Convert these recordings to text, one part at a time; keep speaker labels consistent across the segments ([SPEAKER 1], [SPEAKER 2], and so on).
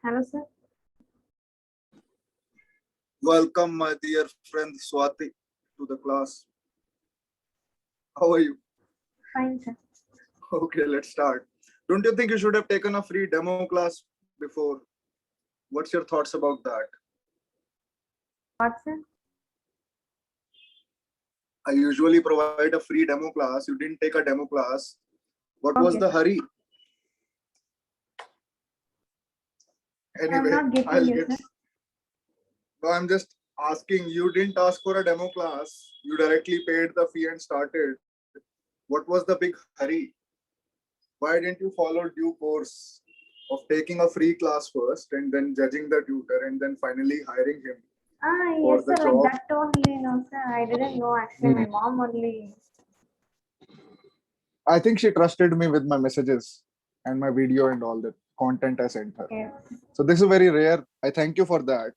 [SPEAKER 1] Hello, sir.
[SPEAKER 2] Welcome, my dear friend Swati, to the class. How are you?
[SPEAKER 1] Fine, sir.
[SPEAKER 2] Okay, let's start. Don't you think you should have taken a free demo class before? What's your thoughts about that?
[SPEAKER 1] What, sir?
[SPEAKER 2] I usually provide a free demo class. You didn't take a demo class. What was
[SPEAKER 1] Okay.
[SPEAKER 2] the hurry?
[SPEAKER 1] I'm
[SPEAKER 2] Anyway,
[SPEAKER 1] not getting
[SPEAKER 2] I'll
[SPEAKER 1] you,
[SPEAKER 2] get.
[SPEAKER 1] sir.
[SPEAKER 2] No, I'm just asking. You didn't ask for a demo class. You directly paid the fee and started. What was the big hurry? Why didn't you follow due course of taking a free class first and then judging the tutor and then finally hiring him for
[SPEAKER 1] Yes,
[SPEAKER 2] the
[SPEAKER 1] sir. Like
[SPEAKER 2] job?
[SPEAKER 1] that only, no, sir. I didn't know. Actually, my mom only.
[SPEAKER 2] I think she trusted me with my messages and my video and all that content I sent her.
[SPEAKER 1] Yes.
[SPEAKER 2] So this is very rare. I thank you for that.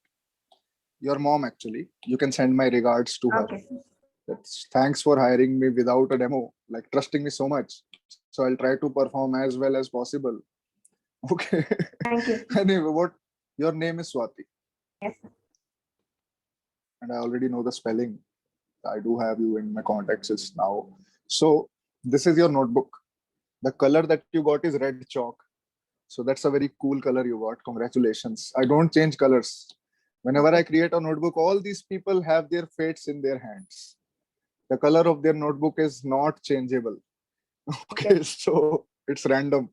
[SPEAKER 2] Your mom, actually. You can send my regards to her.
[SPEAKER 1] Okay, sir.
[SPEAKER 2] Thanks for hiring me without a demo, like trusting me so much. So I'll try to perform as well as possible. Okay.
[SPEAKER 1] Thank you.
[SPEAKER 2] Anyway, what your name is Swati,
[SPEAKER 1] Yes, sir.
[SPEAKER 2] and I already know the spelling. I do have you in my contacts list now. So this is your notebook. The color that you got is red chalk. So that's a very cool color you got. Congratulations. I don't change colors. Whenever I create a notebook, all these people have their fates in their hands. The color of their notebook is not changeable. Okay, so it's random.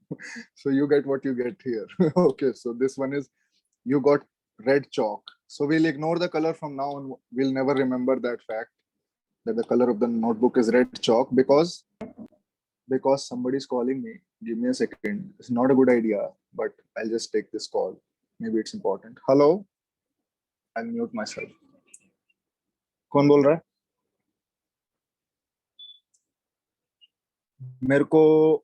[SPEAKER 2] So you get what you get here. Okay, so this one is you got red chalk. So we'll ignore the color from now on. We'll never remember that fact that the color of the notebook is red chalk because somebody's calling me. Give me a second. It's not a good idea, but I'll just take this call. Maybe it's important. Hello. I'll mute myself. कौन बोल रहा है? मेरे को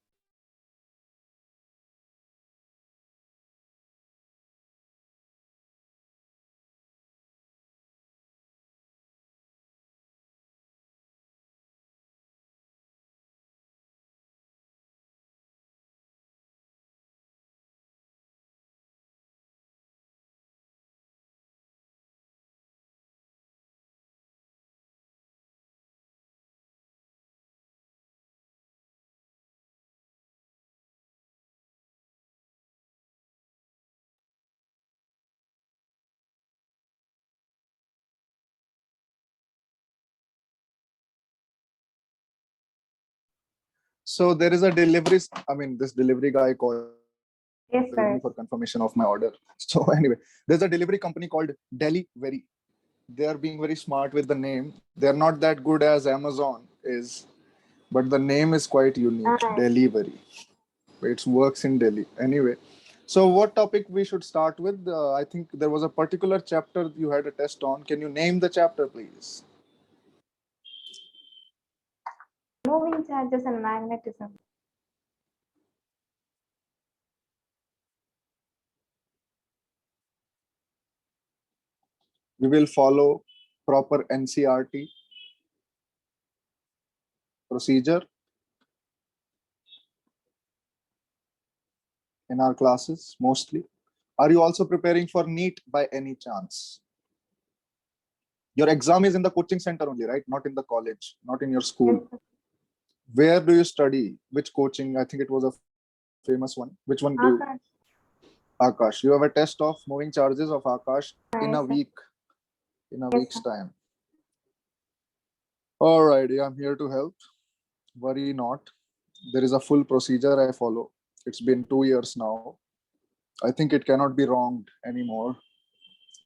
[SPEAKER 2] So there is a delivery. I mean, this delivery guy called
[SPEAKER 1] Yes,
[SPEAKER 2] me
[SPEAKER 1] sir.
[SPEAKER 2] for confirmation of my order. So anyway, there's a delivery company called Delivery. They are being very smart with the name. They're not that good as Amazon is, but the name is quite unique. Delivery. It works in Delhi. Anyway, so what topic we should start with? I think there was a particular chapter you had a test on. Can you name the chapter, please?
[SPEAKER 1] Moving charges and magnetism.
[SPEAKER 2] We will follow proper NCRT procedure in our classes mostly. Are you also preparing for NEET by any chance? Your exam is in the coaching center only, right? Not in the college, not in your school.
[SPEAKER 1] Yes, sir.
[SPEAKER 2] Where do you study? Which coaching? I think it was a famous one. Which one do you?
[SPEAKER 1] Akash.
[SPEAKER 2] Akash. You have a test of moving charges of Akash in a
[SPEAKER 1] Yes, sir.
[SPEAKER 2] week, in a
[SPEAKER 1] Yes,
[SPEAKER 2] week's
[SPEAKER 1] sir.
[SPEAKER 2] time. Alrighty, I'm here to help. Worry not. There is a full procedure I follow. It's been 2 years now. I think it cannot be wronged anymore.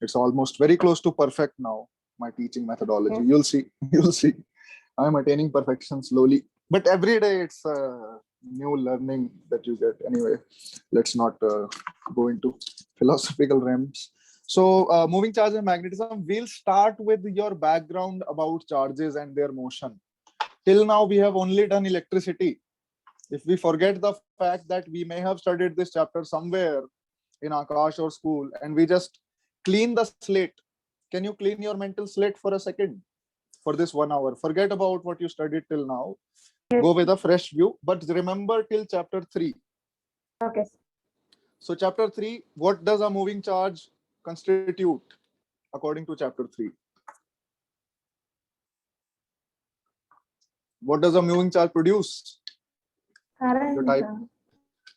[SPEAKER 2] It's almost very close to perfect now, my teaching methodology.
[SPEAKER 1] Yes.
[SPEAKER 2] You'll see. You'll see. I'm attaining perfection slowly. But every day it's a new learning that you get. Anyway, let's not go into philosophical realms. So, moving charge and magnetism, we'll start with your background about charges and their motion. Till now, we have only done electricity. If we forget the fact that we may have studied this chapter somewhere in Akash or school and we just clean the slate. Can you clean your mental slate for a second for this 1 hour? Forget about what you studied till now.
[SPEAKER 1] Yes.
[SPEAKER 2] Go with a fresh view, but remember till chapter 3.
[SPEAKER 1] Okay, sir.
[SPEAKER 2] So chapter 3, what does a moving charge constitute according to chapter 3? What does a moving charge produce?
[SPEAKER 1] Current,
[SPEAKER 2] You're, type,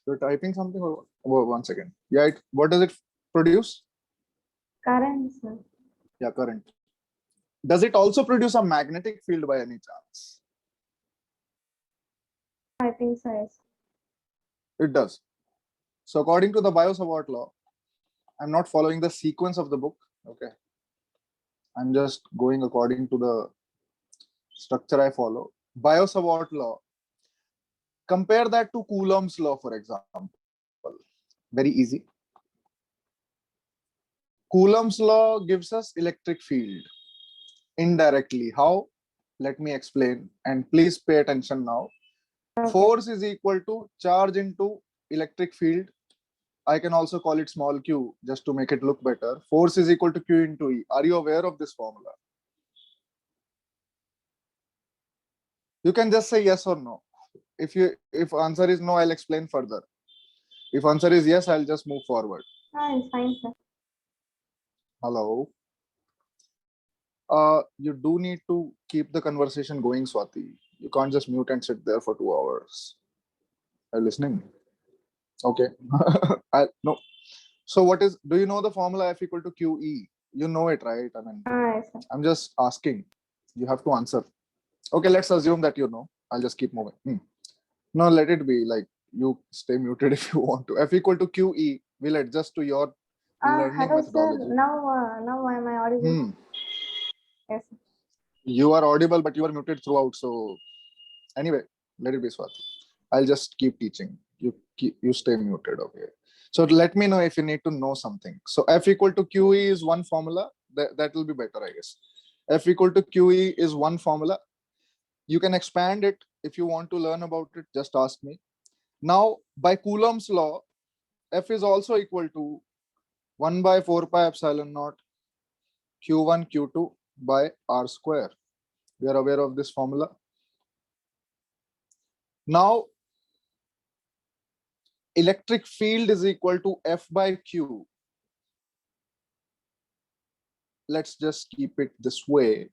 [SPEAKER 2] you're typing something or one second. Yeah, what does it produce?
[SPEAKER 1] current, sir.
[SPEAKER 2] Yeah, current. Does it also produce a magnetic field by any chance?
[SPEAKER 1] I think so, yes.
[SPEAKER 2] It does. So according to the Biot-Savart law, I'm not following the sequence of the book. Okay. I'm just going according to the structure I follow. Biot-Savart law. Compare that to Coulomb's law, for example. Very easy. Coulomb's law gives us electric field indirectly. How? Let me explain. And please pay attention now.
[SPEAKER 1] Okay.
[SPEAKER 2] Force is equal to charge into electric field. I can also call it small q just to make it look better. Force is equal to q into E. Are you aware of this formula? You can just say yes or no. If answer is no, I'll explain further. If answer is yes, I'll just move forward.
[SPEAKER 1] It's fine, sir.
[SPEAKER 2] Hello. You do need to keep the conversation going, Swati. You can't just mute and sit there for 2 hours. Are you listening? Okay. No. So what is, do you know the formula F equal to QE? You know it, right? I mean,
[SPEAKER 1] Yes, sir.
[SPEAKER 2] I'm just asking. You have to answer. Okay, let's assume that you know. I'll just keep moving. No, let it be. Like, you stay muted if you want to. F equal to QE will adjust to your learning
[SPEAKER 1] Hello,
[SPEAKER 2] methodology.
[SPEAKER 1] sir. Now am I audible? Yes, sir.
[SPEAKER 2] You are audible, but you are muted throughout. So anyway, let it be, Swati. I'll just keep teaching. You stay muted. Okay. So let me know if you need to know something. So F equal to QE is one formula. That will be better, I guess. F equal to QE is one formula. You can expand it if you want to learn about it. Just ask me. Now, by Coulomb's law, F is also equal to 1 by 4 pi epsilon naught Q1 Q2 by R square. We are aware of this formula. Now, electric field is equal to F by Q. Let's just keep it this way.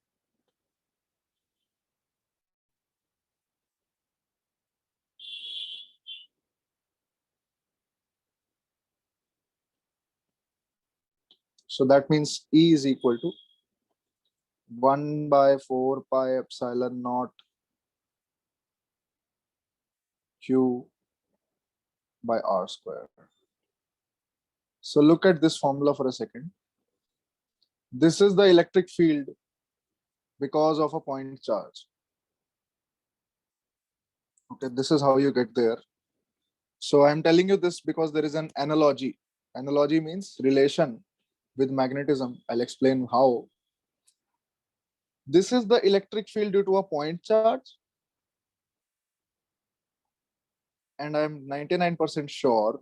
[SPEAKER 2] So that means E is equal to 1 by 4 pi epsilon naught Q by R square. So look at this formula for a second. This is the electric field because of a point charge. Okay, this is how you get there. So I'm telling you this because there is an analogy. Analogy means relation with magnetism. I'll explain how. This is the electric field due to a point charge. And I'm 99% sure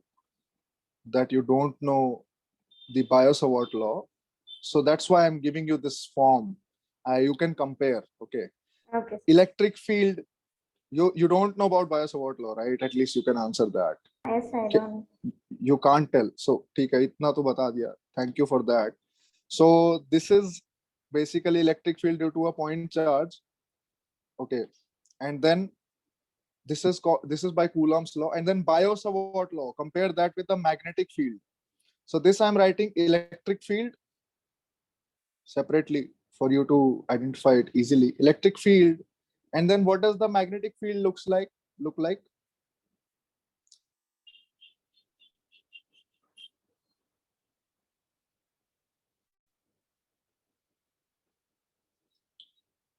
[SPEAKER 2] that you don't know the Biot-Savart law. So that's why I'm giving you this form. You can compare. Okay.
[SPEAKER 1] Okay.
[SPEAKER 2] Electric field. You don't know about Biot-Savart law, right? At least you can answer that.
[SPEAKER 1] Yes, I don't.
[SPEAKER 2] You can't tell. So, ठीक है, इतना तो बता दिया. Thank you for that. So this is basically electric field due to a point charge. Okay, and then this is by Coulomb's law, and then Biot-Savart law. Compare that with the magnetic field. So this I'm writing electric field separately for you to identify it easily. Electric field, and then what does the magnetic field look like?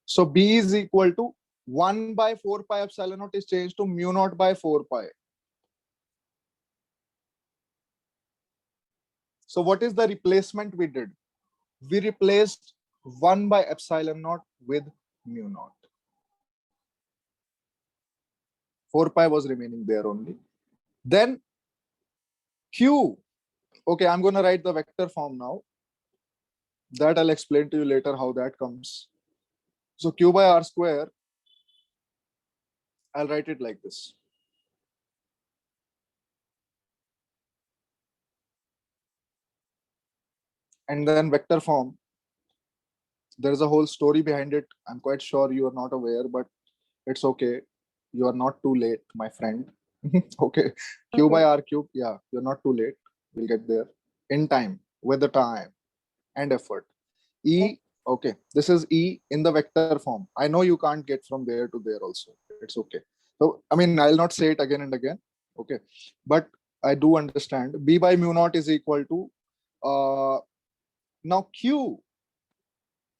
[SPEAKER 2] So B is equal to 1 by 4 pi epsilon naught is changed to mu naught by 4 pi. So what is the replacement we did? We replaced 1 by epsilon naught with mu naught. 4 pi was remaining there only. Then Q. Okay, I'm going to write the vector form now. That I'll explain to you later how that comes. So Q by R square, I'll write it like this. and then vector form. There is a whole story behind it. I'm quite sure you are not aware, but it's okay. You are not too late, my friend. Okay. Q by
[SPEAKER 1] Okay.
[SPEAKER 2] R cube. Yeah, you're not too late. We'll get there in time, with the time and effort.
[SPEAKER 1] Yes.
[SPEAKER 2] E, okay. This is E in the vector form. I know you can't get from there to there also. It's okay. So, I mean, I'll not say it again and again. Okay. But I do understand. B by mu naught is equal to, now Q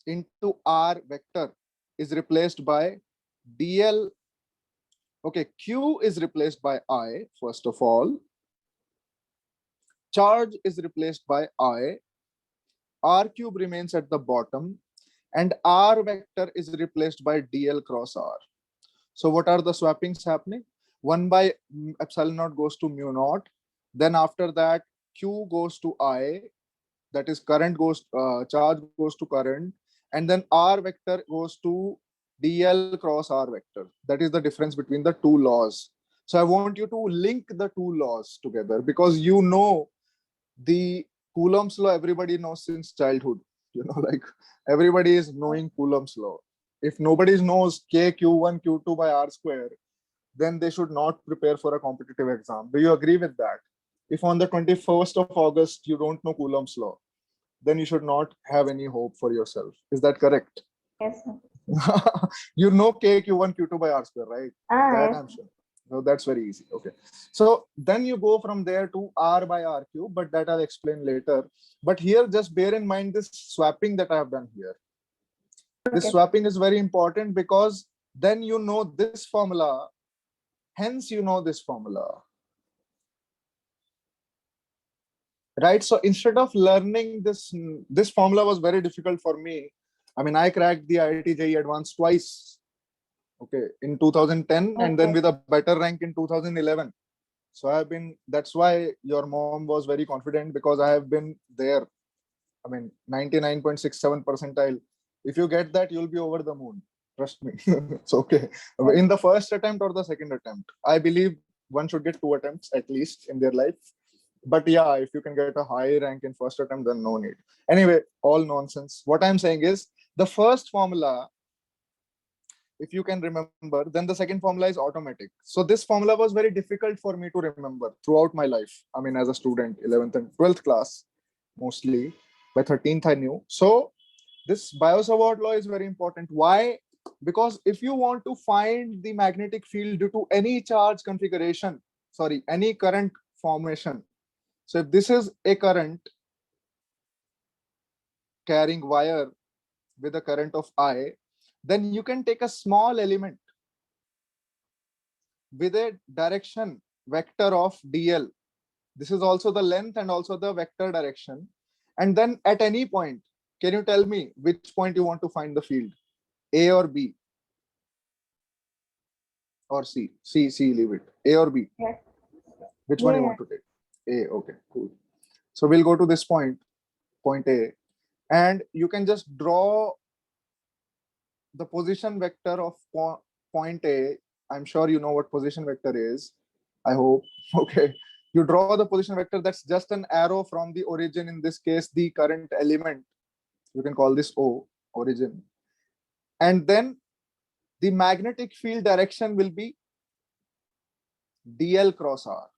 [SPEAKER 2] into R vector is replaced by dl. Okay, Q is replaced by I, first of all. Charge is replaced by I. R cube remains at the bottom. And R vector is replaced by dl cross R. So what are the swappings happening? 1 by epsilon naught goes to mu naught. Then after that, Q goes to I. That is current goes, charge goes to current. And then R vector goes to dl cross R vector. That is the difference between the two laws. So I want you to link the two laws together, because you know the Coulomb's law everybody knows since childhood. Like everybody is knowing Coulomb's law. If nobody knows K Q1 Q2 by R square, then they should not prepare for a competitive exam. Do you agree with that? If on the 21st of August you don't know Coulomb's law, then you should not have any hope for yourself. Is that correct?
[SPEAKER 1] Yes, sir.
[SPEAKER 2] You know K Q1 Q2 by R square, right? That
[SPEAKER 1] Yes.
[SPEAKER 2] I'm sure. So that's very easy. Okay. So then you go from there to R by R cube, but that I'll explain later. But here, just bear in mind this swapping that I have done here. This
[SPEAKER 1] Okay.
[SPEAKER 2] swapping is very important, because then you know this formula, hence you know this formula. Right? So instead of learning this formula was very difficult for me. I mean, I cracked the IIT JEE Advanced twice. Okay, in 2010, and then
[SPEAKER 1] Okay.
[SPEAKER 2] with a better rank in 2011. So I have been, that's why your mom was very confident, because I have been there. I mean, 99.67 percentile. If you get that, you'll be over the moon. Trust me. It's okay.
[SPEAKER 1] Yes.
[SPEAKER 2] In the first attempt or the second attempt, I believe one should get 2 attempts at least in their life. But yeah, if you can get a high rank in first attempt, then no need. Anyway, all nonsense. What I'm saying is, the first formula, if you can remember, then the second formula is automatic. So this formula was very difficult for me to remember throughout my life. I mean, as a student, 11th and 12th class, mostly. By 13th, I knew. So this Biot-Savart law is very important. Why? Because if you want to find the magnetic field due to any charge configuration, sorry, any current formation. So if this is a current carrying wire with a current of I, then you can take a small element with a direction vector of dl. This is also the length and also the vector direction. And then at any point, can you tell me which point you want to find the field? A or B? Or C? C, leave it. A or B?
[SPEAKER 1] Yes.
[SPEAKER 2] Which one you
[SPEAKER 1] Yeah.
[SPEAKER 2] want to take? A, okay, cool. So we'll go to this point, point A, and you can just draw the position vector of point A. I'm sure you know what position vector is. I hope. Okay. You draw the position vector, that's just an arrow from the origin, in this case, the current element. You can call this O, origin. And then the magnetic field direction will be dl cross R.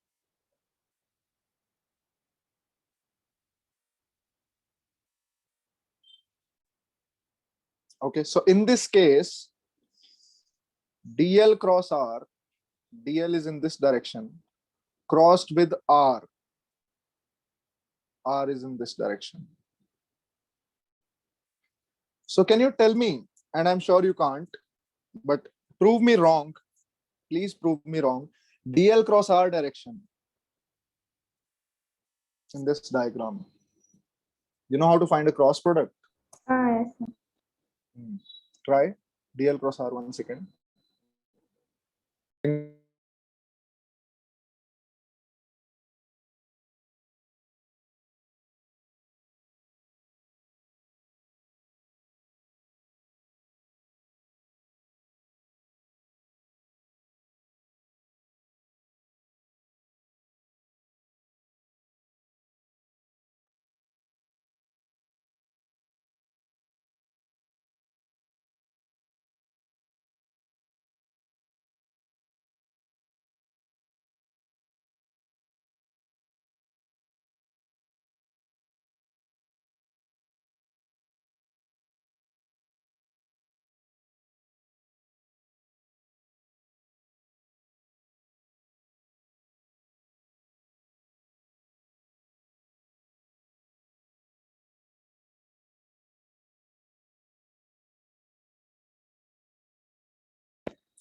[SPEAKER 2] Okay. So in this case, dl cross R, dl is in this direction, crossed with R. R is in this direction. So can you tell me, and I'm sure you can't, but prove me wrong, please prove me wrong, dl cross R direction in this diagram. You know how to find a cross product?
[SPEAKER 1] Yes, sir.
[SPEAKER 2] Try dl cross R 1 second.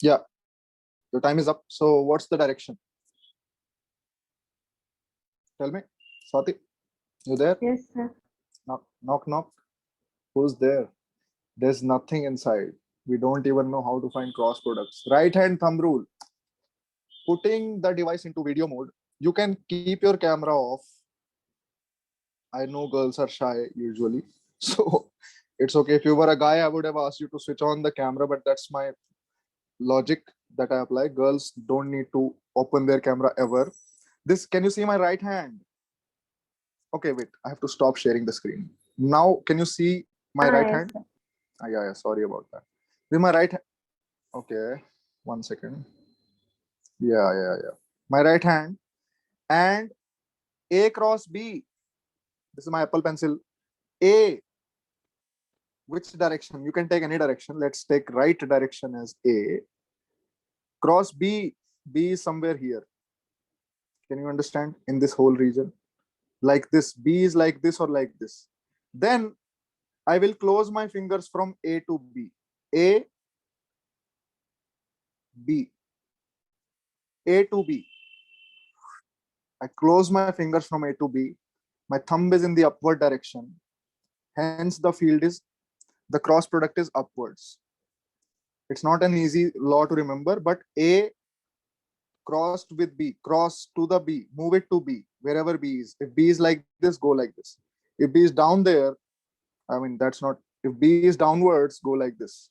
[SPEAKER 2] Yeah, your time is up. So what's the direction? Tell me. Swati, you there?
[SPEAKER 1] Yes, sir.
[SPEAKER 2] Knock, knock, knock. Who's there? There's nothing inside. We don't even know how to find cross products. Right hand thumb rule. Putting the device into video mode. You can keep your camera off. I know girls are shy usually. So it's okay. If you were a guy, I would have asked you to switch on the camera, but that's my logic that I apply. Girls don't need to open their camera ever. This, can you see my right hand? Okay, wait, I have to stop sharing the screen. Now, can you see my right
[SPEAKER 1] Yes,
[SPEAKER 2] hand?
[SPEAKER 1] sir.
[SPEAKER 2] Yeah, sorry about that. With my right hand. Okay, 1 second. Yeah. My right hand and A cross B. This is my Apple Pencil. A, which direction? You can take any direction. Let's take right direction as A. Cross B. B is somewhere here. Can you understand? In this whole region. Like this. B is like this or like this. Then I will close my fingers from A to B. A, B. A to B. I close my fingers from A to B. My thumb is in the upward direction. Hence, the cross product is upwards. It's not an easy law to remember, but A crossed with B, cross to the B, move it to B, wherever B is. If B is like this, go like this. If B is down there, I mean, that's not, if B is downwards, go like this.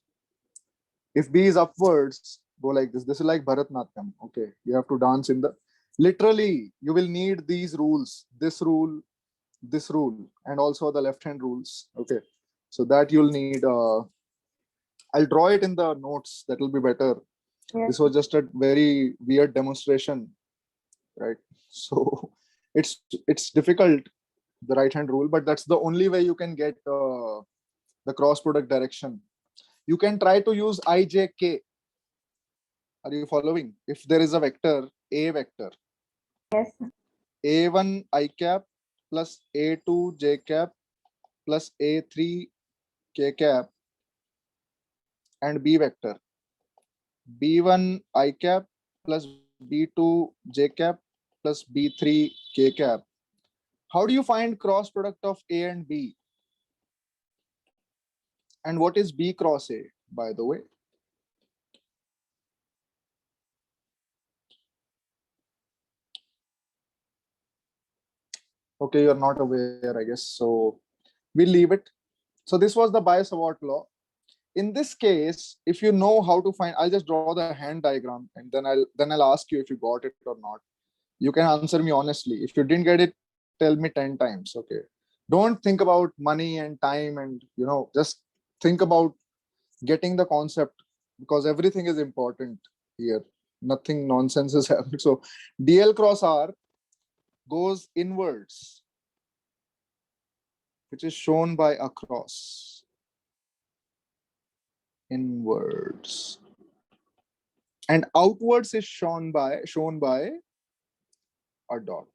[SPEAKER 2] If B is upwards, go like this. This is like Bharatnatyam. Okay. You have to dance in the, literally, you will need these rules, this rule, and also the left hand rules. Okay. So that you'll need, I'll draw it in the notes. That will be better.
[SPEAKER 1] Yes,
[SPEAKER 2] This was just a very weird demonstration, right? So it's difficult, the right hand rule, but that's the only way you can get the cross product direction. You can try to use IJK. Are you following? If there is a vector, A vector,
[SPEAKER 1] yes, sir.
[SPEAKER 2] A1 I cap plus A2 J cap plus A3 K cap, and B vector, B1 I cap plus B2 J cap plus B3 K cap. How do you find cross product of A and B? And what is B cross A, by the way? Okay, you're not aware, I guess. So we'll leave it. So this was the Biot-Savart law. In this case, if you know how to find, I'll just draw the hand diagram and then I'll ask you if you got it or not. You can answer me honestly. If you didn't get it, tell me 10 times. Okay. Don't think about money and time and just think about getting the concept, because everything is important here. Nothing nonsense is happening. So DL cross R goes inwards, which is shown by a cross. Inwards. And outwards is shown by a dot.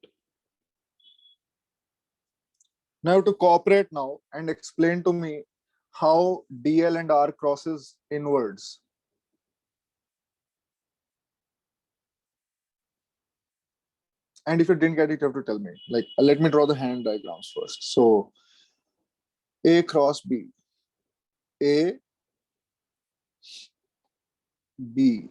[SPEAKER 2] Now to cooperate now and explain to me how DL and R crosses inwards. And if you didn't get it, you have to tell me. Like, let me draw the hand diagrams first. So A cross B, A, B.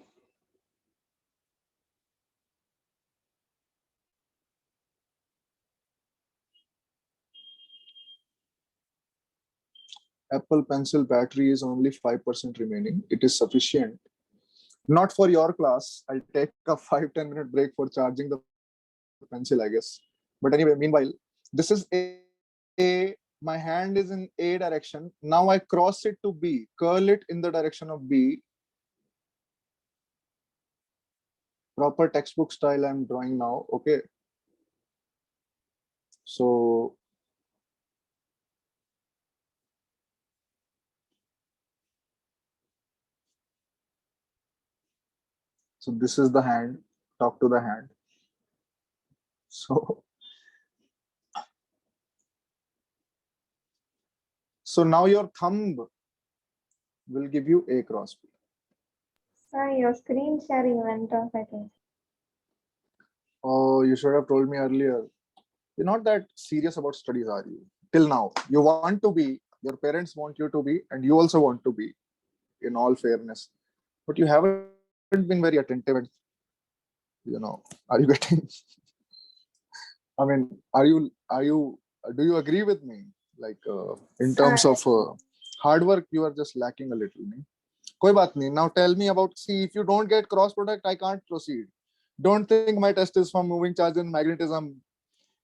[SPEAKER 2] Apple Pencil battery is only 5% remaining. It is sufficient. Not for your class. I'll take a 5-10 minute break for charging the pencil, I guess. But anyway, meanwhile, this is A. My hand is in A direction. Now I cross it to B, curl it in the direction of B. Proper textbook style I'm drawing now. Okay. So this is the hand. Talk to the hand. So now your thumb will give you A cross B.
[SPEAKER 1] Sorry, your screen sharing went off, I think.
[SPEAKER 2] Oh, you should have told me earlier. You're not that serious about studies, are you? Till now, you want to be, your parents want you to be, and you also want to be, in all fairness. But you haven't been very attentive and, are you getting, I mean, do you agree with me? Like, in terms of hard work, you are just lacking a little. nahi? Koi baat nahi. Now tell me about, see, if you don't get cross product, I can't proceed. Don't think my test is from moving charge and magnetism.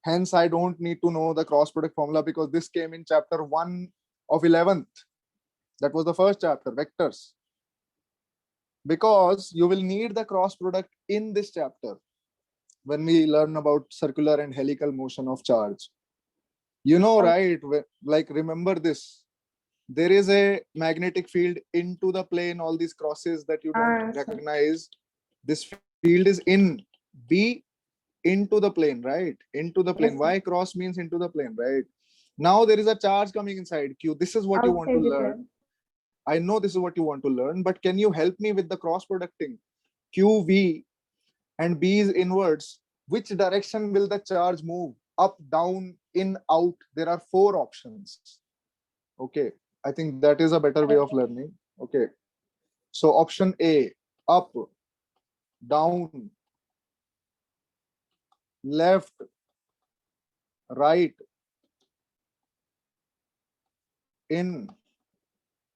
[SPEAKER 2] Hence, I don't need to know the cross product formula because this came in chapter 1 of 11th. That was the first chapter, vectors. Because you will need the cross product in this chapter when we learn about circular and helical motion of charge. Right? Like, remember this. There is a magnetic field into the plane, all these crosses that you don't recognize. This field is in B into the plane, right? Into the plane.
[SPEAKER 1] Yes,
[SPEAKER 2] Y cross means into the plane, right? Now there is a charge coming inside Q. This is what you want to
[SPEAKER 1] outside the
[SPEAKER 2] learn.
[SPEAKER 1] plane.
[SPEAKER 2] I know this is what you want to learn, but can you help me with the cross producting? QV and B is inwards. Which direction will the charge move? Up, down, in, out. There are 4 options. Okay. I think that is a better way of learning. Okay. So option A, up, down, left, right, in,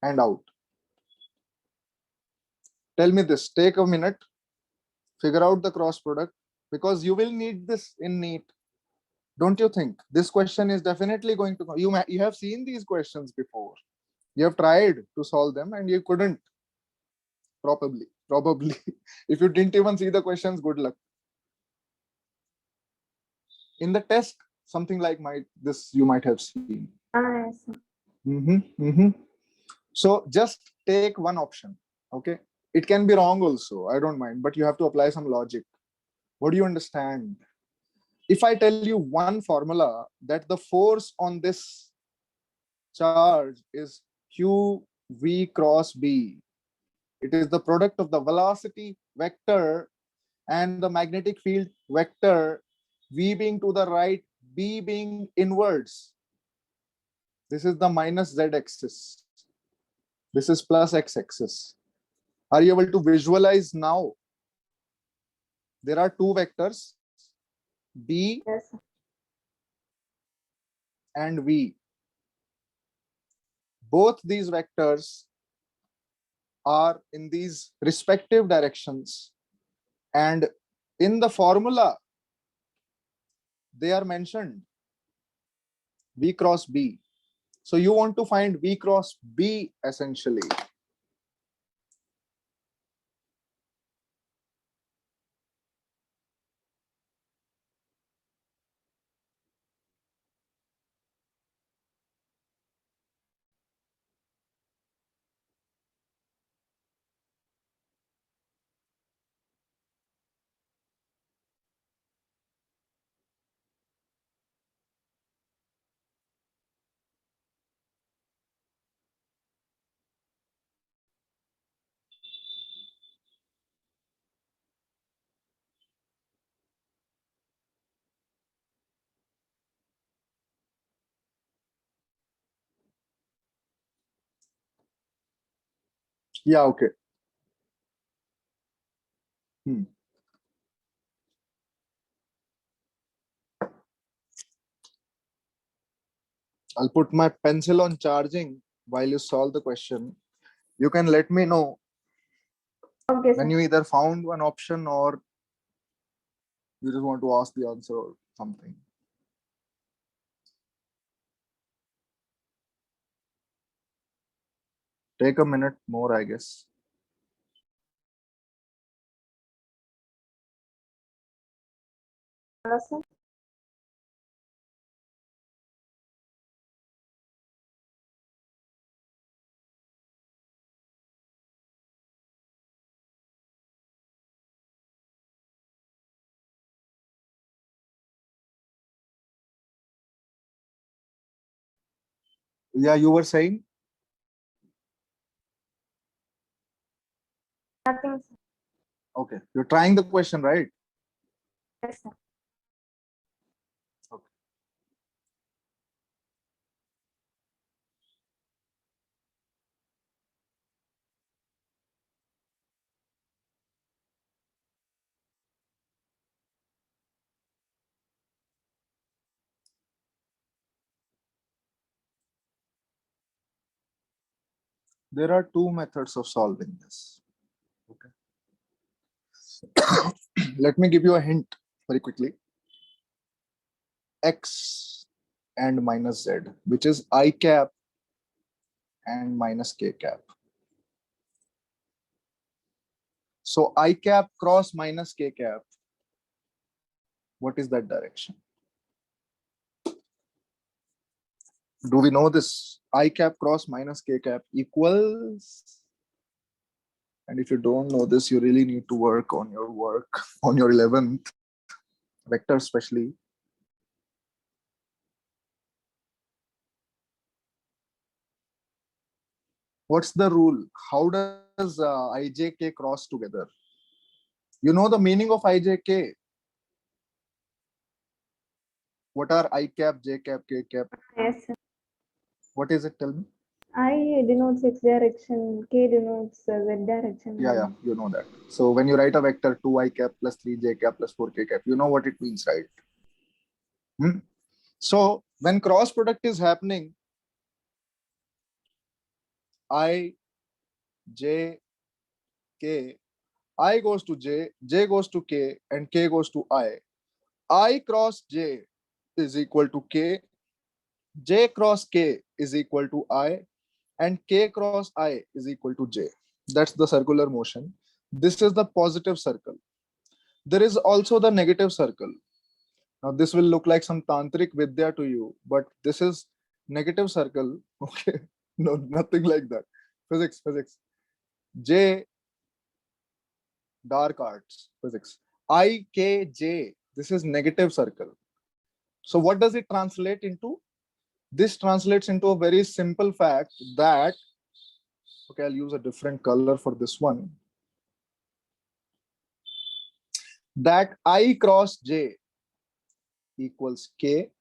[SPEAKER 2] and out. Tell me this. Take a minute. Figure out the cross product because you will need this in NEET. Don't you think? This question is definitely going to come. You have seen these questions before. You have tried to solve them and you couldn't. Probably. If you didn't even see the questions, good luck. In the test, something like this you might have seen.
[SPEAKER 1] Yes.
[SPEAKER 2] So just take one option. Okay. It can be wrong also. I don't mind, but you have to apply some logic. What do you understand? If I tell you one formula that the force on this charge is Q V cross B, it is the product of the velocity vector and the magnetic field vector, V being to the right, B being inwards. This is the minus Z axis. This is plus X axis. Are you able to visualize now? There are 2 vectors, B
[SPEAKER 1] Yes.
[SPEAKER 2] and V. Both these vectors are in these respective directions, and in the formula they are mentioned V cross B. So you want to find V cross B essentially. Yeah, okay. I'll put my pencil on charging while you solve the question. You can let me know
[SPEAKER 1] Okay,
[SPEAKER 2] when
[SPEAKER 1] sir.
[SPEAKER 2] you either found one option or you just want to ask the answer or something. Take a minute more, I guess.
[SPEAKER 1] Hello, sir.
[SPEAKER 2] Yeah, you were saying?
[SPEAKER 1] Nothing, sir.
[SPEAKER 2] Okay, you're trying the question, right?
[SPEAKER 1] Yes, sir.
[SPEAKER 2] Okay. There are two methods of solving this. Okay. Let me give you a hint very quickly. X and minus Z, which is I cap and minus K cap. So I cap cross minus K cap. What is that direction? Do we know this? I cap cross minus K cap equals. And if you don't know this, you really need to work on your 11th vector, especially. What's the rule? How does IJK cross together? You know the meaning of IJK. What are I cap, J cap, K cap?
[SPEAKER 1] Yes, sir.
[SPEAKER 2] What is it? Tell me.
[SPEAKER 1] I denotes X direction, K denotes Z direction.
[SPEAKER 2] Yeah, you know that. So when you write a vector 2I cap plus 3J cap plus 4K cap, you know what it means, right? So when cross product is happening, I, J, K, I goes to J, J goes to K, and K goes to I. I cross J is equal to K, J cross K is equal to I, and K cross I is equal to J. That's the circular motion. This is the positive circle. There is also the negative circle. Now this will look like some tantric vidya to you, but this is negative circle. Okay, no, nothing like that. Physics. J, dark arts, physics. I, K, J. This is negative circle. So what does it translate into? This translates into a very simple fact that, okay, I'll use a different color for this one. That I cross J equals K,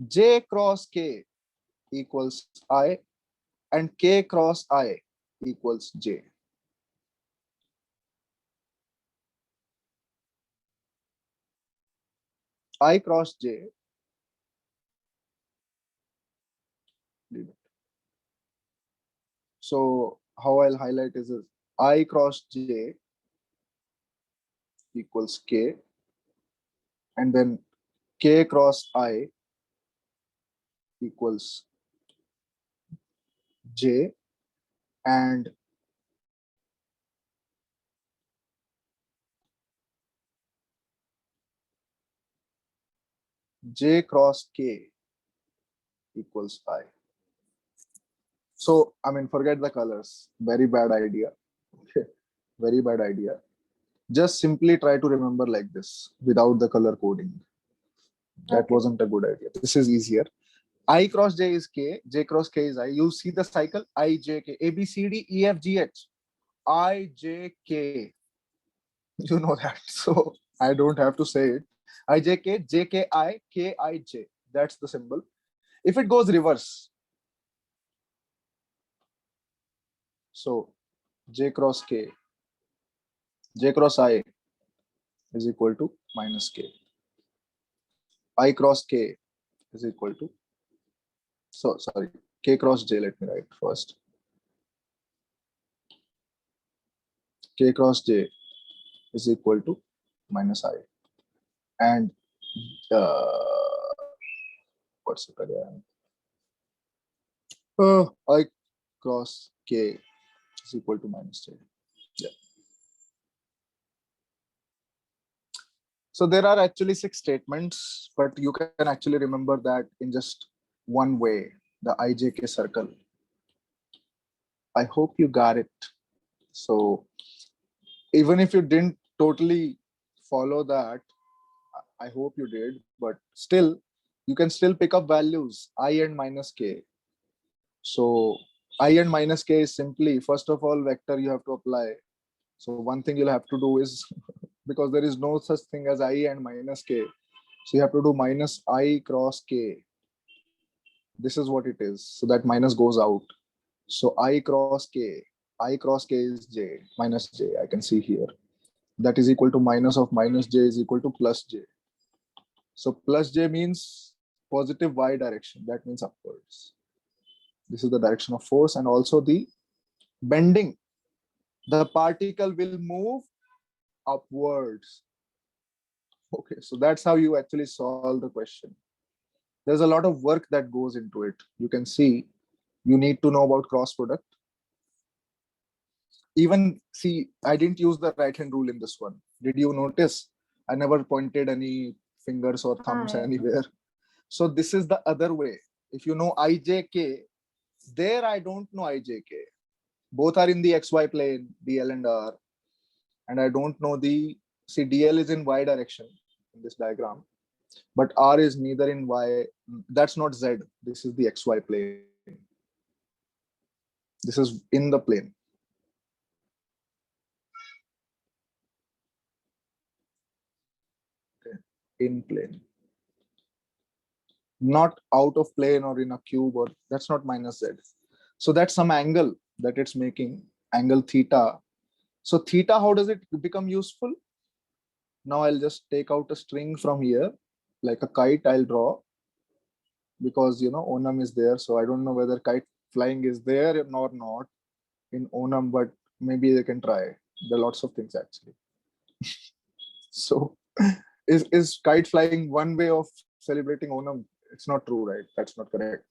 [SPEAKER 2] J cross K equals I, and K cross I equals J. I cross J. So how I'll highlight is I cross J equals K, and then K cross I equals J, and J cross K equals I. So, I mean, forget the colors. Very bad idea. Okay. Very bad idea. Just simply try to remember like this without the color coding. That
[SPEAKER 1] Okay.
[SPEAKER 2] wasn't a good idea. This is easier. I cross J is K, J cross K is I. You see the cycle I, J, K, A, B, C, D, E, F, G, H. I, J, K. You know that. So I don't have to say it. I, J, K, J, K, I, K, I, J. That's the symbol. If it goes reverse, so J cross K, J cross I is equal to minus K. I cross K is equal to, so sorry, K cross J, let me write first. K cross J is equal to minus I. And what's it again? I cross K is equal to minus J. Yeah. So there are actually 6 statements, but you can actually remember that in just one way, the IJK circle. I hope you got it. So even if you didn't totally follow that, I hope you did, but still, you can still pick up values I and minus K. So I and minus k is simply, first of all, vector you have to apply. So one thing you'll have to do is, because there is no such thing as I and minus k, so you have to do minus I cross k. This is what it is. So that minus goes out. So I cross k. I cross k is j, minus j, I can see here. That is equal to minus of minus j is equal to plus j. So plus j means positive y direction. That means upwards. This is the direction of force, and also the bending. The particle will move upwards. Okay, so that's how you actually solve the question. There's a lot of work that goes into it. You can see you need to know about cross product. Even see, I didn't use the right hand rule in this one. Did you notice? I never pointed any fingers or thumbs anywhere. So this is the other way. If you know ijk, there I don't know ijk. Both are in the xy plane, dl and r. And I don't know the, see, dl is in y direction in this diagram, but r is neither in y, that's not z. This is the xy plane. This is in the plane. Okay, in plane. Not out of plane or in a cube, or that's not minus z. So that's some angle that it's making, angle theta. So theta, how does it become useful? Now I'll just take out a string from here, like a kite I'll draw, because Onam is there. So I don't know whether kite flying is there or not in Onam, but maybe they can try. There are lots of things actually. So is kite flying one way of celebrating Onam? It's not true, right? That's not correct.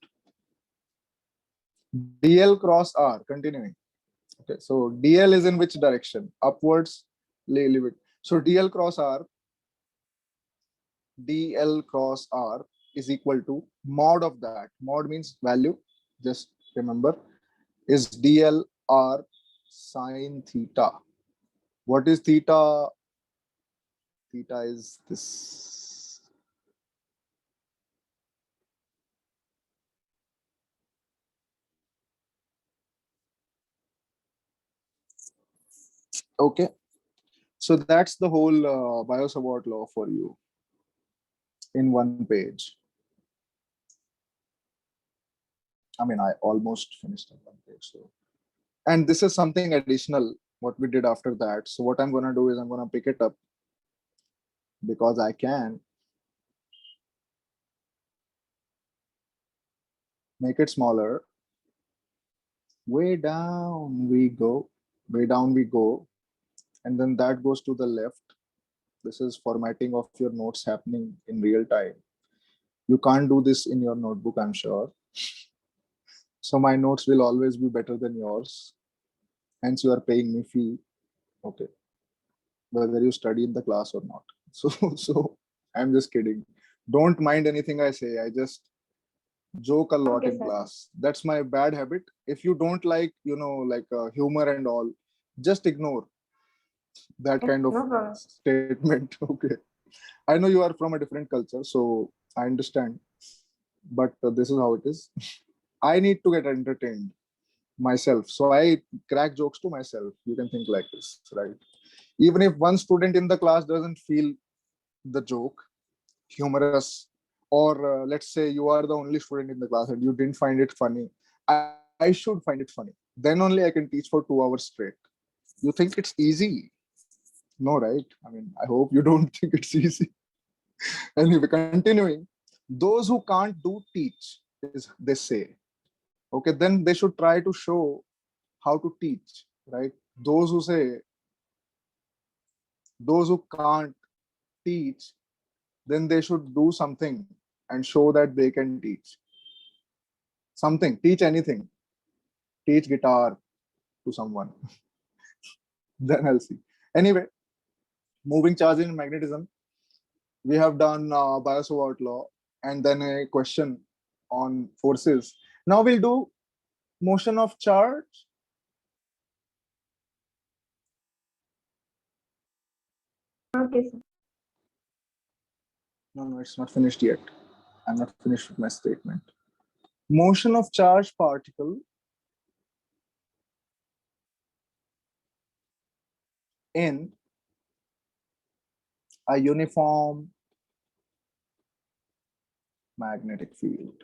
[SPEAKER 2] DL cross R, continuing. Okay, so DL is in which direction? Upwards, leave it. So DL cross R is equal to mod of that. Mod means value. Just remember, is DL R sine theta. What is theta? Theta is this. Okay, so that's the whole Biot-Savart law for you in one page. I mean, I almost finished in one page. So, and this is something additional what we did after that. So what I'm going to do is I'm going to pick it up because I can make it smaller. Way down we go, and then that goes to the left. This is formatting of your notes happening in real time. You can't do this in your notebook, I'm sure. So my notes will always be better than yours. Hence you are paying me fee. Okay. Whether you study in the class or not. So I'm just kidding. Don't mind anything I say. I just joke a lot in class. That's my bad habit. If you don't like, humor and all, just ignore that kind of statement. Okay. I know you are from a different culture, so I understand. But this is how it is. I need to get entertained myself. So I crack jokes to myself. You can think like this, right? Even if one student in the class doesn't feel the joke humorous, or let's say you are the only student in the class and you didn't find it funny, I should find it funny. Then only I can teach for 2 hours straight. You think it's easy? No, right? I mean, I hope you don't think it's easy. Anyway, continuing. Those who can't do teach, is they say. Okay, then they should try to show how to teach, right? Those who say, those who can't teach, then they should do something and show that they can teach. Something, teach anything. Teach guitar to someone. Then I'll see. Anyway, moving charge in magnetism. We have done Biot-Savart law and then a question on forces. Now we'll do motion of charge.
[SPEAKER 1] Okay, sir.
[SPEAKER 2] No, it's not finished yet. I'm not finished with my statement. Motion of charge particle in a uniform magnetic field.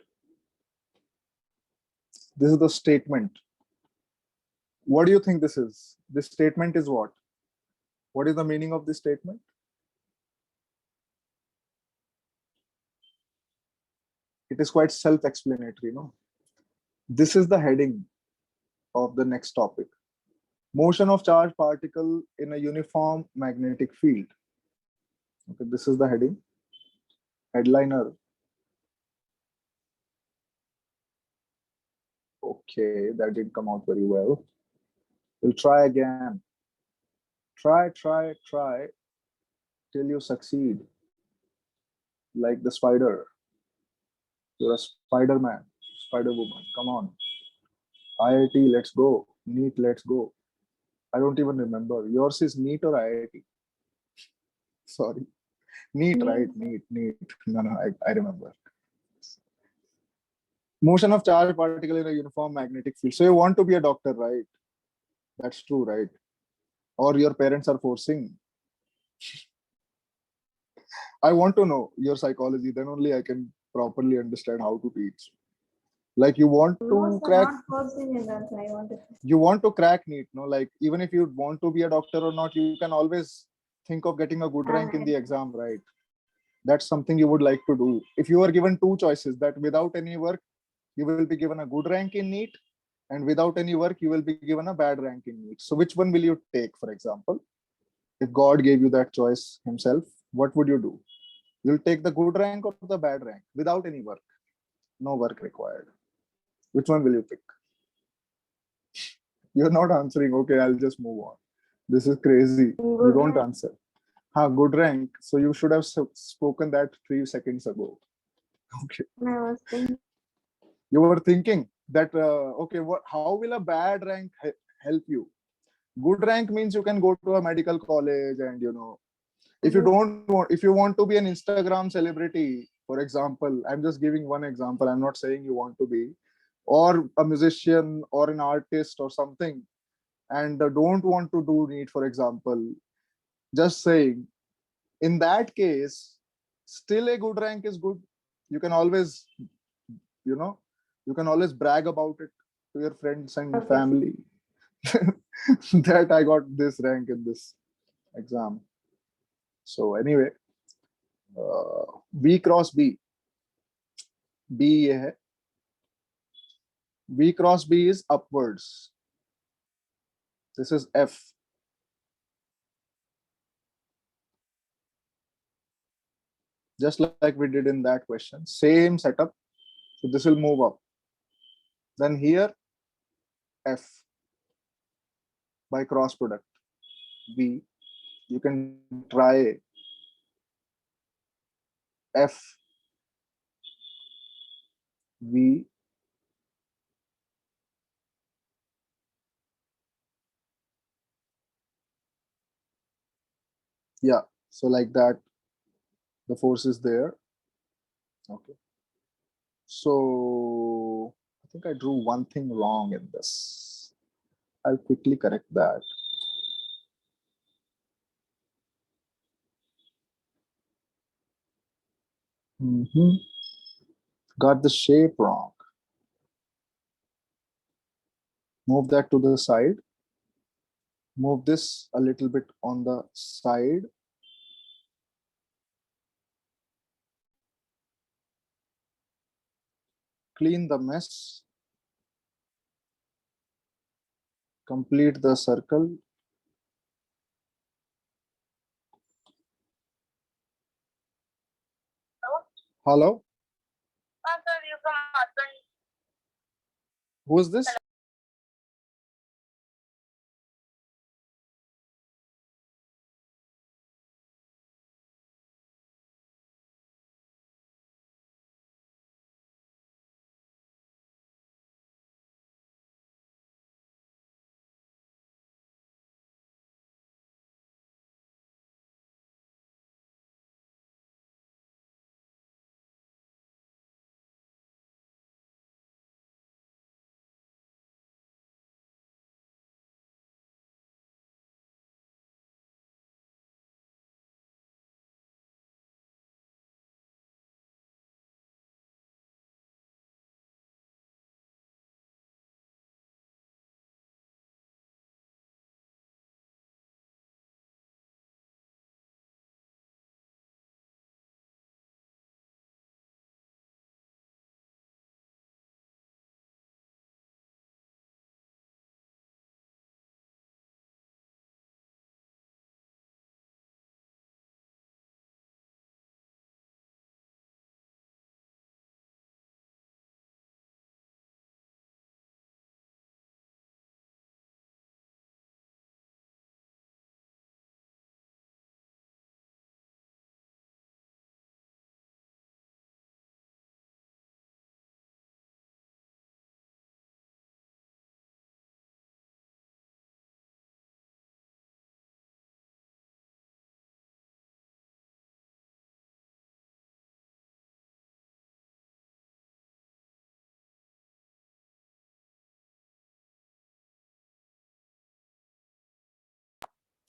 [SPEAKER 2] This is the statement. What do you think this is? This statement is what? What is the meaning of this statement? It is quite self-explanatory, no? This is the heading of the next topic. Motion of charged particle in a uniform magnetic field. Okay, this is the heading. Headliner. Okay, that didn't come out very well. We'll try again. Try till you succeed. Like the spider. You're a Spider-Man, Spider-Woman. Come on. IIT, let's go. NEET, let's go. I don't even remember. Yours is NEET or IIT? Sorry. NEET, right? NEET. No, I remember. Motion of charged particle in a uniform magnetic field. So you want to be a doctor, right? That's true, right? Or your parents are forcing. I want to know your psychology, then only I can properly understand how to teach. Like you want to crack.
[SPEAKER 1] Not forcing in that. I want to.
[SPEAKER 2] You want to crack NEET, no? Like even if you want to be a doctor or not, you can always think of getting a good rank in the exam, right? That's something you would like to do. If you are given two choices, that without any work, you will be given a good rank in NEET, and without any work, you will be given a bad rank in NEET. So which one will you take, for example? If God gave you that choice himself, what would you do? You'll take the good rank or the bad rank without any work? No work required. Which one will you pick? You're not answering. Okay, I'll just move on. This is crazy. You don't answer. Good rank. So you should have spoken that 3 seconds ago. Okay.
[SPEAKER 1] I was thinking.
[SPEAKER 2] You were thinking that, okay, how will a bad rank help you? Good rank means you can go to a medical college and, if you don't want, if you want to be an Instagram celebrity, for example, I'm just giving one example. I'm not saying you want to be, or a musician or an artist or something, and don't want to do NEET, for example, just saying, in that case, still a good rank is good. You can always, you can always brag about it to your friends and family that I got this rank in this exam. So anyway, B cross B. B ये है. B cross B is upwards. This is F. Just like we did in that question. Same setup. So this will move up. Then here, F by cross product. B. You can try F, V, yeah. So like that, the force is there. Okay. So I think I drew one thing wrong in this. I'll quickly correct that. Got the shape wrong. Move that to the side. Move this a little bit on the side. Clean the mess. Complete the circle. Hello? Who is this?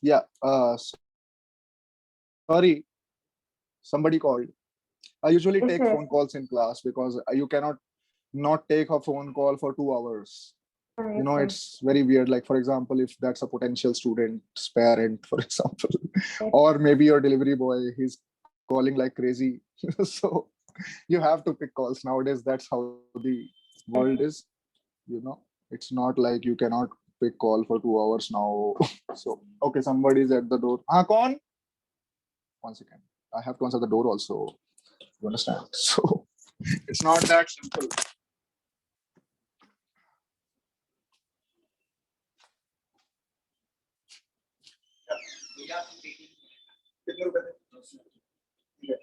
[SPEAKER 2] Yeah. Sorry, somebody called. I usually
[SPEAKER 1] Yes,
[SPEAKER 2] take
[SPEAKER 1] sir.
[SPEAKER 2] phone calls in class because you cannot not take a phone call for 2 hours. You
[SPEAKER 1] Yes,
[SPEAKER 2] know,
[SPEAKER 1] sir.
[SPEAKER 2] it's very weird. Like, for example, if that's a potential student's parent, for example,
[SPEAKER 1] Yes.
[SPEAKER 2] or maybe your delivery boy, he's calling like crazy. So you have to pick calls nowadays. That's how the world is. You know, it's not like you cannot pick call for 2 hours now. So okay, somebody's at the door. Ah, con? 1 second. I have to answer the door also. You understand? So it's not that simple. कितने रुपए थे? ठीक है,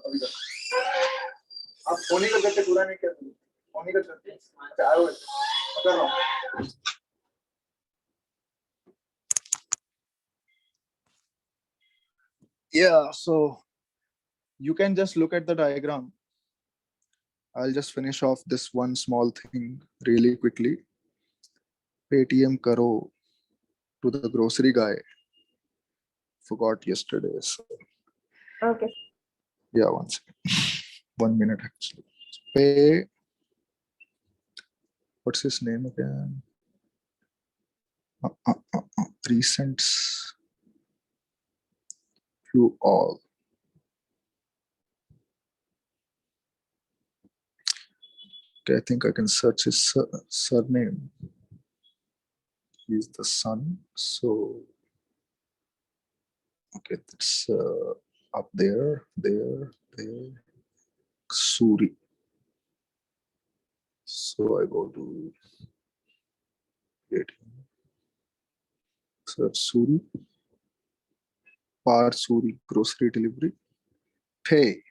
[SPEAKER 2] अभी कर। आप phone ही कर सकते, पूरा नहीं कर सकते। फोन ही कर सकते। अच्छा, आयो, कर रहा हूँ। Yeah, so you can just look at the diagram. I'll just finish off this one small thing really quickly. Paytm karo to the grocery guy. Forgot yesterday. So
[SPEAKER 1] Okay.
[SPEAKER 2] yeah, 1 second. 1 minute actually. Pay. What's his name again? 3 cents to all. Okay, I think I can search his surname. He's the son. So okay, it's up there, there. Suri. So I go to search Suri. Suri grocery delivery. Pay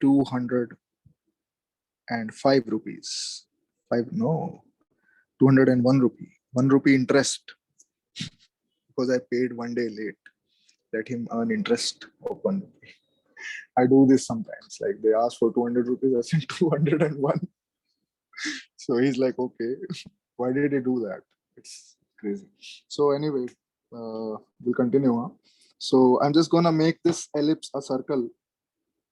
[SPEAKER 2] 205 rupees. 201 rupee. 1 rupee interest because I paid 1 day late. Let him earn interest of 1 rupee. I do this sometimes. Like they ask for 200 rupees, I send 201. So he's like, okay, why did he do that? It's crazy. So anyway, we'll continue. Huh? So I'm just gonna make this ellipse a circle.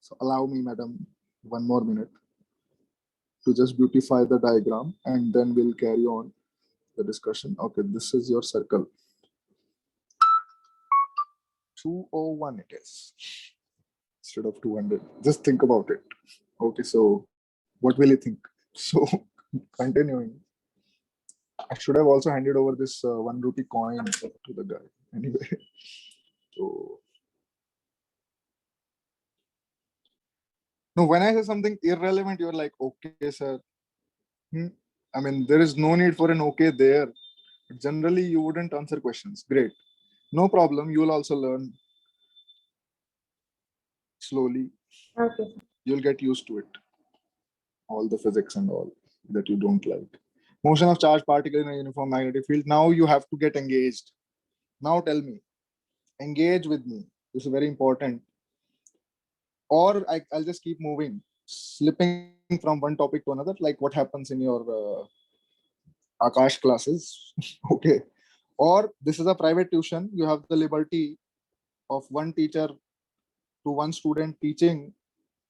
[SPEAKER 2] So allow me, madam, 1 more minute to just beautify the diagram, and then we'll carry on the discussion. Okay, this is your circle. 201 it is instead of 200. Just think about it. Okay, so what will you think? So continuing. I should have also handed over this 1 rupee coin to the guy. Anyway, so no, when I say something irrelevant, you're like, okay, sir. I mean, there is no need for an okay there. Generally, you wouldn't answer questions. Great. No problem. You will also learn slowly.
[SPEAKER 1] Okay.
[SPEAKER 2] You'll get used to it. All the physics and all that you don't like. Motion of charged particle in a uniform magnetic field. Now you have to get engaged. Now tell me. Engage with me. This is very important. Or I'll just keep moving, slipping from one topic to another, like what happens in your Akash classes. Okay. Or this is a private tuition. You have the liberty of one teacher to one student teaching.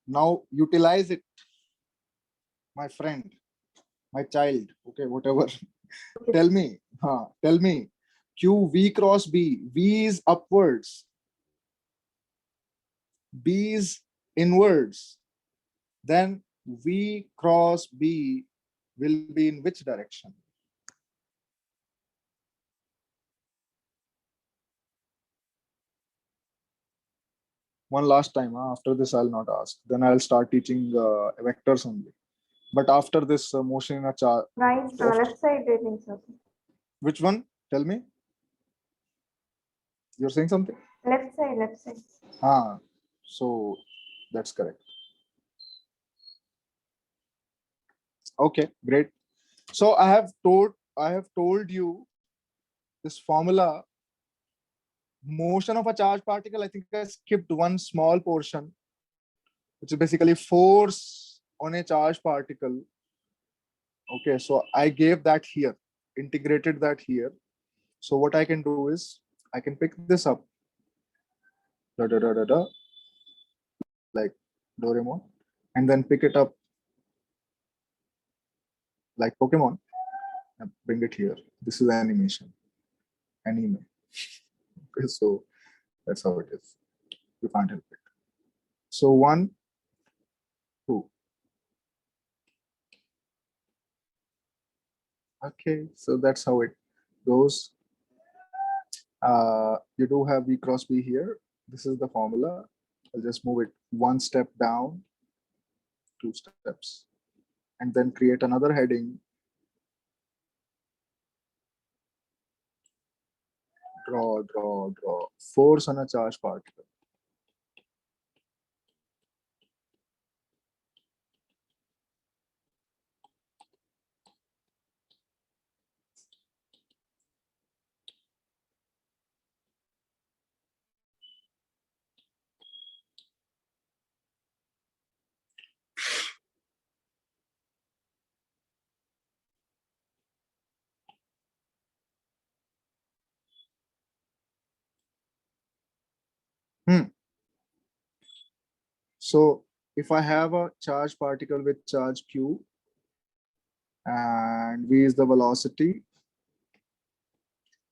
[SPEAKER 2] Now utilize it, my friend, my child. Okay, whatever. Tell me. Tell me. Q V cross B. V is upwards. B is inwards. Then V cross B will be in which direction? One last time. After this, I'll not ask. Then I'll start teaching vectors only. But after this motion in a chart.
[SPEAKER 1] Right, left side ratings. Okay.
[SPEAKER 2] Which one? Tell me. You're saying something?
[SPEAKER 1] Left side, left side.
[SPEAKER 2] So that's correct. Okay, great. So I have told you this formula. Motion of a charged particle. I think I skipped one small portion, which is basically force on a charged particle. Okay, so I gave that here, integrated that here. So what I can do is I can pick this up, da, da, da, da, da, like Doraemon, and then pick it up like Pokemon and bring it here. This is animation, anime. Okay, so that's how it is. You can't help it. So 1, 2. Okay, so that's how it goes. You do have V cross B here. This is the formula. I'll just move it 1 step down, 2 steps, and then create another heading. Draw, draw, draw. Force on a charge particle. So if I have a charge particle with charge q, and v is the velocity,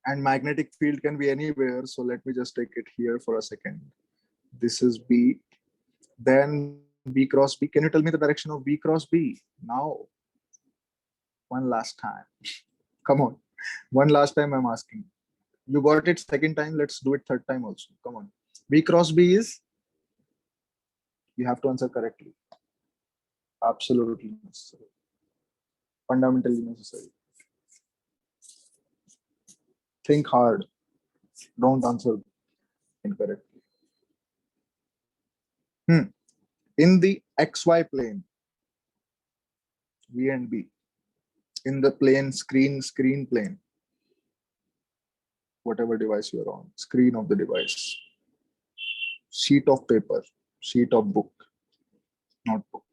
[SPEAKER 2] and magnetic field can be anywhere. So let me just take it here for a second. This is B, then B cross B. Can you tell me the direction of B cross B? Now, one last time. Come on. One last time I'm asking. You got it second time. Let's do it third time also. Come on. B cross B is, you have to answer correctly. Absolutely necessary. Fundamentally necessary. Think hard. Don't answer incorrectly. In the XY plane, V and B, in the plane screen plane, whatever device you're on, screen of the device, sheet of paper, sheet of book, notebook.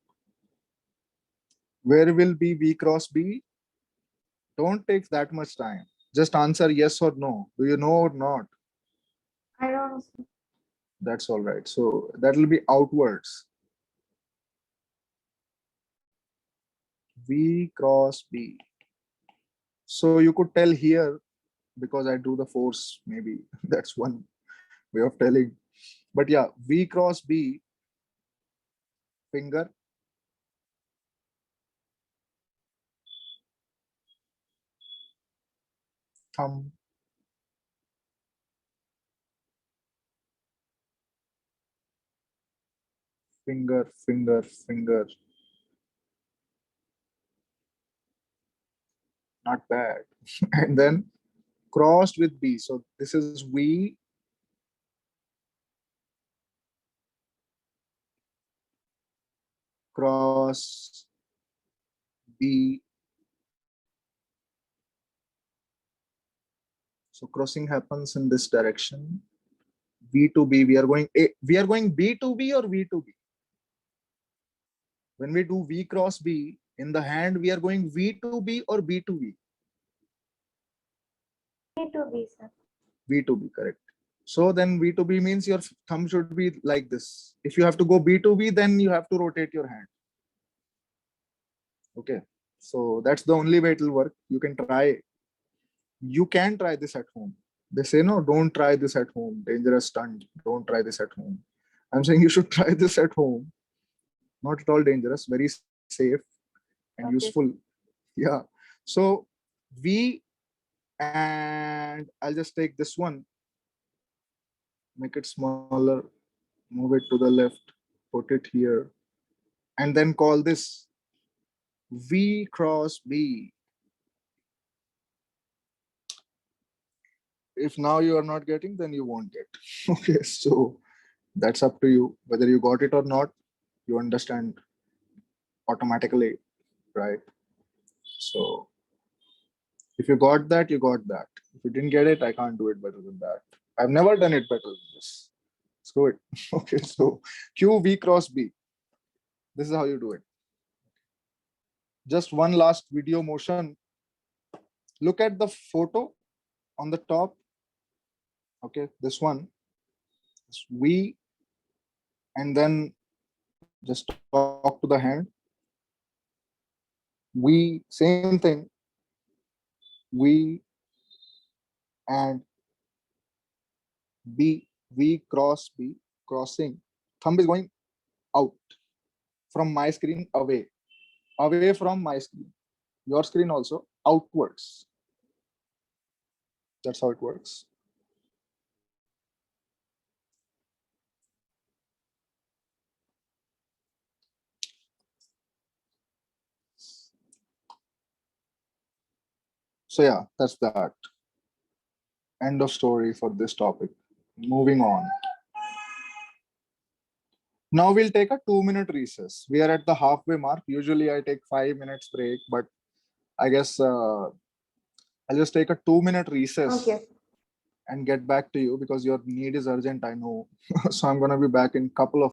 [SPEAKER 2] Where will be V cross B? Don't take that much time. Just answer yes or no. Do you know or not?
[SPEAKER 1] I don't know, sir.
[SPEAKER 2] That's all right. So that will be outwards. V cross B. So you could tell here, because I do the force, maybe that's one way of telling. But yeah, V cross B, finger, thumb, finger, finger, finger. Not bad. And then crossed with B. So this is V, cross B. So crossing happens in this direction. V to B. We are going B to B or V to B. When we do V cross B in the hand, we are going V to B or B to V.
[SPEAKER 1] B to B, sir.
[SPEAKER 2] V to B, correct. So then V to B means your thumb should be like this. If you have to go B to B, then you have to rotate your hand. Okay. So that's the only way it will work. You can try. You can try this at home. They say, no, don't try this at home. Dangerous stunt. Don't try this at home. I'm saying you should try this at home. Not at all dangerous, very safe and useful. Yeah. So V, and I'll just take this one, make it smaller, move it to the left, put it here, and then call this V cross B. If now you are not getting, then you won't get. Okay, so that's up to you. Whether you got it or not, you understand automatically, right? So if you got that, you got that. If you didn't get it, I can't do it better than that. I've never done it better than this. Screw it. Okay, so Q V cross B. This is how you do it. Just one last video motion. Look at the photo on the top, okay, this one is we, and then just talk to the hand. We, same thing, we and B, we cross B, crossing. Thumb is going out from my screen, away from my screen. Your screen also outwards. That's how it works. So yeah, that's that. End of story for this topic. Moving on. Now we'll take a 2-minute recess. We are at the halfway mark. Usually I take 5 minutes break, but I guess I'll just take a 2-minute recess.
[SPEAKER 1] Okay.
[SPEAKER 2] And get back to you because your need is urgent, I know. So I'm going to be back in couple of